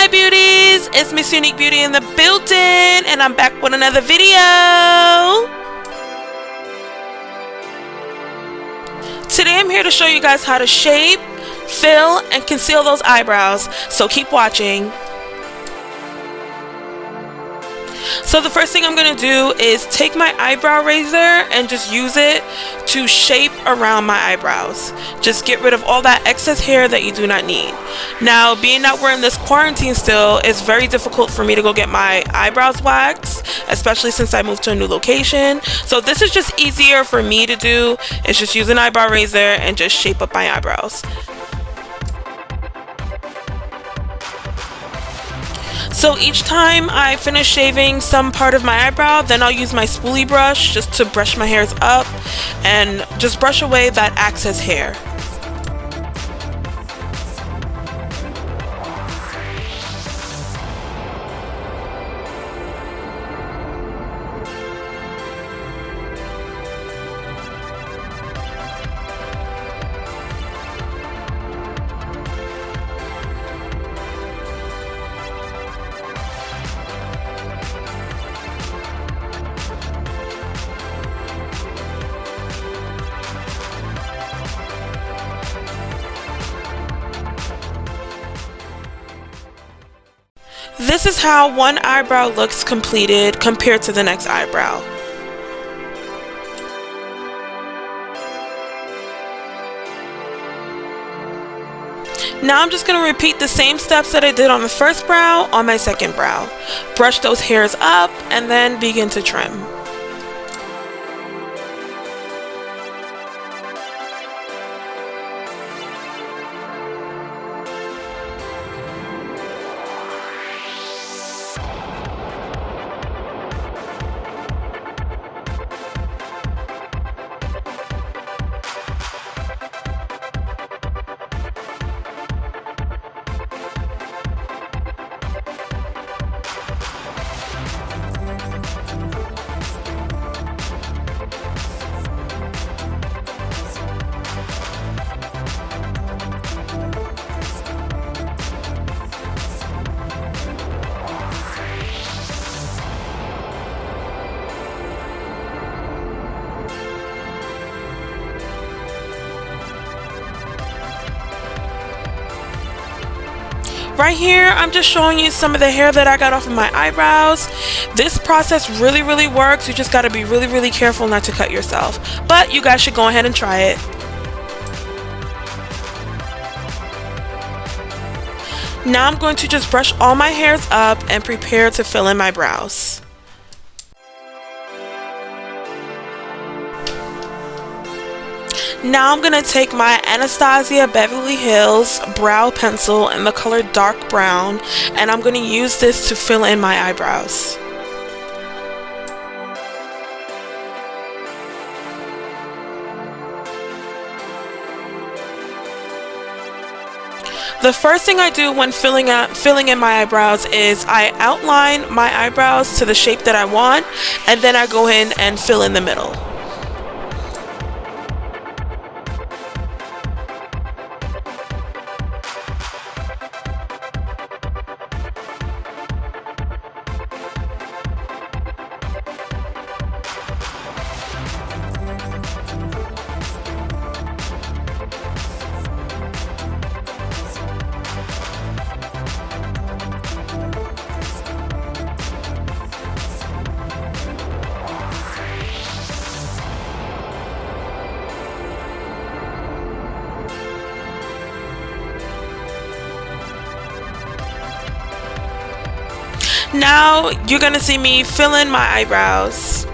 Hi beauties, it's Miss Unique Beauty in the building, and I'm back with another video. Today I'm here to show you guys how to shape, fill, and conceal those eyebrows, so keep watching. So the first thing I'm going to do is take my eyebrow razor and just use it to shape around my eyebrows. Just get rid of all that excess hair that you do not need. Now, being that we're in this quarantine still, it's very difficult for me to go get my eyebrows waxed, especially since I moved to a new location. So this is just easier for me to do. It's just use an eyebrow razor and just shape up my eyebrows. So each time I finish shaving some part of my eyebrow, then I'll use my spoolie brush just to brush my hairs up and just brush away that excess hair. This is how one eyebrow looks completed compared to the next eyebrow. Now I'm just going to repeat the same steps that I did on the first brow on my second brow. Brush those hairs up and then begin to trim. Right here, I'm just showing you some of the hair that I got off of my eyebrows. This process really works. You just got to be really careful not to cut yourself. But you guys should go ahead and try it. Now I'm going to just brush all my hairs up and prepare to fill in my brows. Now I'm going to take my Anastasia Beverly Hills brow pencil in the color dark brown, and I'm going to use this to fill in my eyebrows. The first thing I do when filling in my eyebrows is I outline my eyebrows to the shape that I want, and then I go in and fill in the middle. Now you're gonna see me fill in my eyebrows.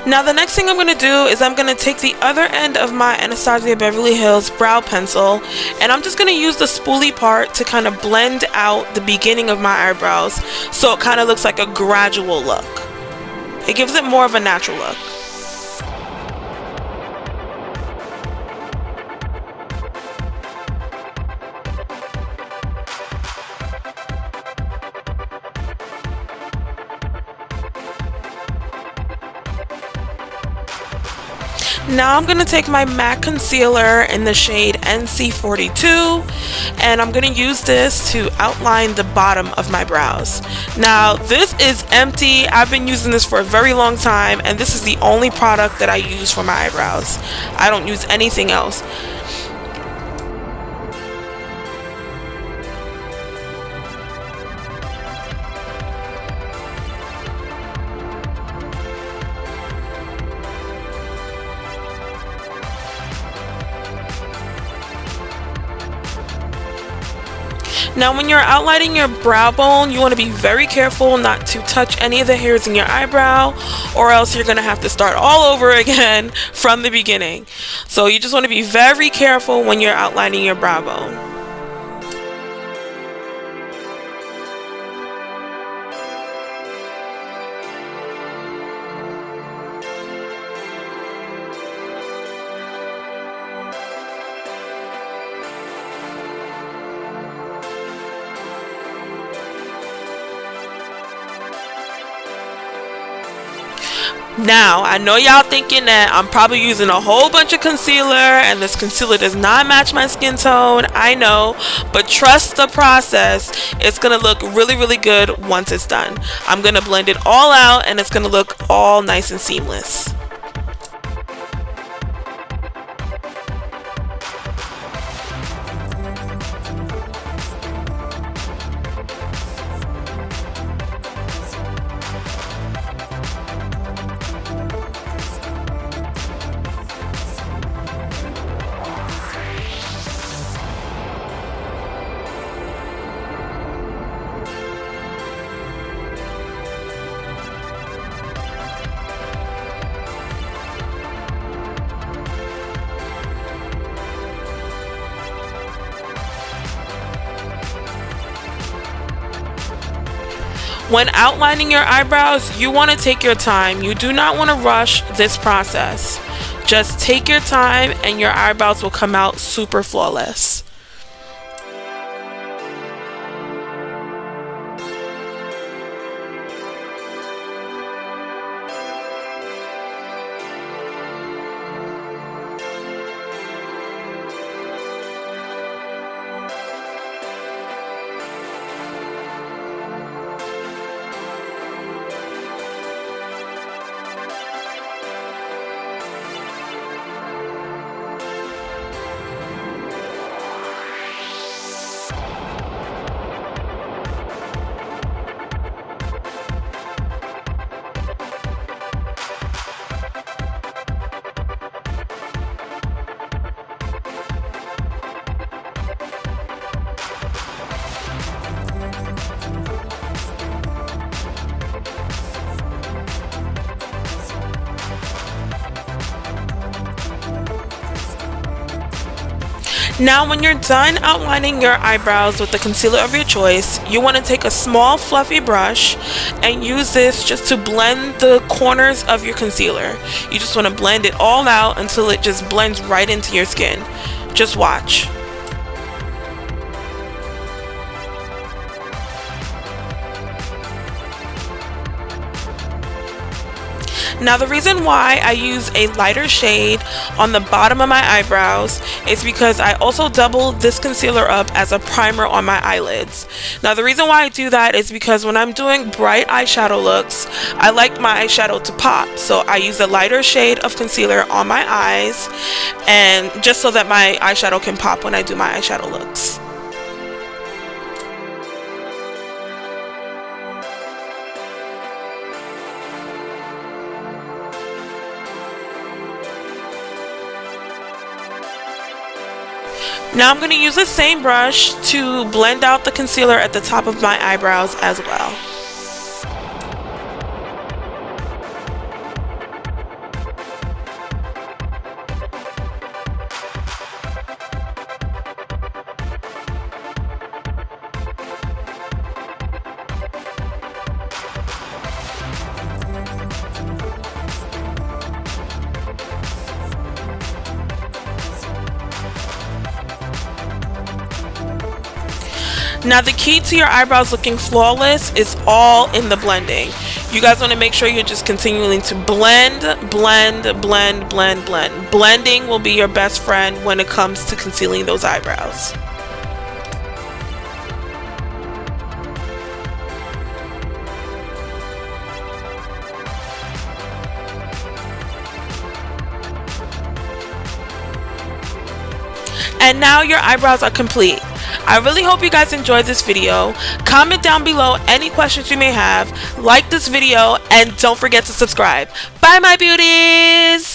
Now the next thing I'm going to do is I'm going to take the other end of my Anastasia Beverly Hills brow pencil, and I'm just going to use the spoolie part to kind of blend out the beginning of my eyebrows so it kind of looks like a gradual look. It gives it more of a natural look. Now I'm going to take my MAC concealer in the shade NC42, and I'm going to use this to outline the bottom of my brows. Now this is empty. I've been using this for a very long time, and this is the only product that I use for my eyebrows. I don't use anything else. Now when you're outlining your brow bone, you want to be very careful not to touch any of the hairs in your eyebrow, or else you're going to have to start all over again from the beginning. So you just want to be very careful when you're outlining your brow bone. Now, I know y'all thinking that I'm probably using a whole bunch of concealer and this concealer does not match my skin tone. I know, but trust the process. It's going to look really, really good once it's done. I'm going to blend it all out and it's going to look all nice and seamless. When outlining your eyebrows, you want to take your time. You do not want to rush this process. Just take your time and your eyebrows will come out super flawless. Now when you're done outlining your eyebrows with the concealer of your choice, you want to take a small fluffy brush and use this just to blend the corners of your concealer. You just want to blend it all out until it just blends right into your skin. Just watch. Now the reason why I use a lighter shade on the bottom of my eyebrows is because I also double this concealer up as a primer on my eyelids. Now the reason why I do that is because when I'm doing bright eyeshadow looks, I like my eyeshadow to pop. So I use a lighter shade of concealer on my eyes, and just so that my eyeshadow can pop when I do my eyeshadow looks. Now I'm going to use the same brush to blend out the concealer at the top of my eyebrows as well. Now the key to your eyebrows looking flawless is all in the blending. You guys want to make sure you're just continuing to blend, blend, blend, blend, blend. Blending will be your best friend when it comes to concealing those eyebrows. And now your eyebrows are complete. I really hope you guys enjoyed this video. Comment down below any questions you may have. Like this video and don't forget to subscribe. Bye my beauties!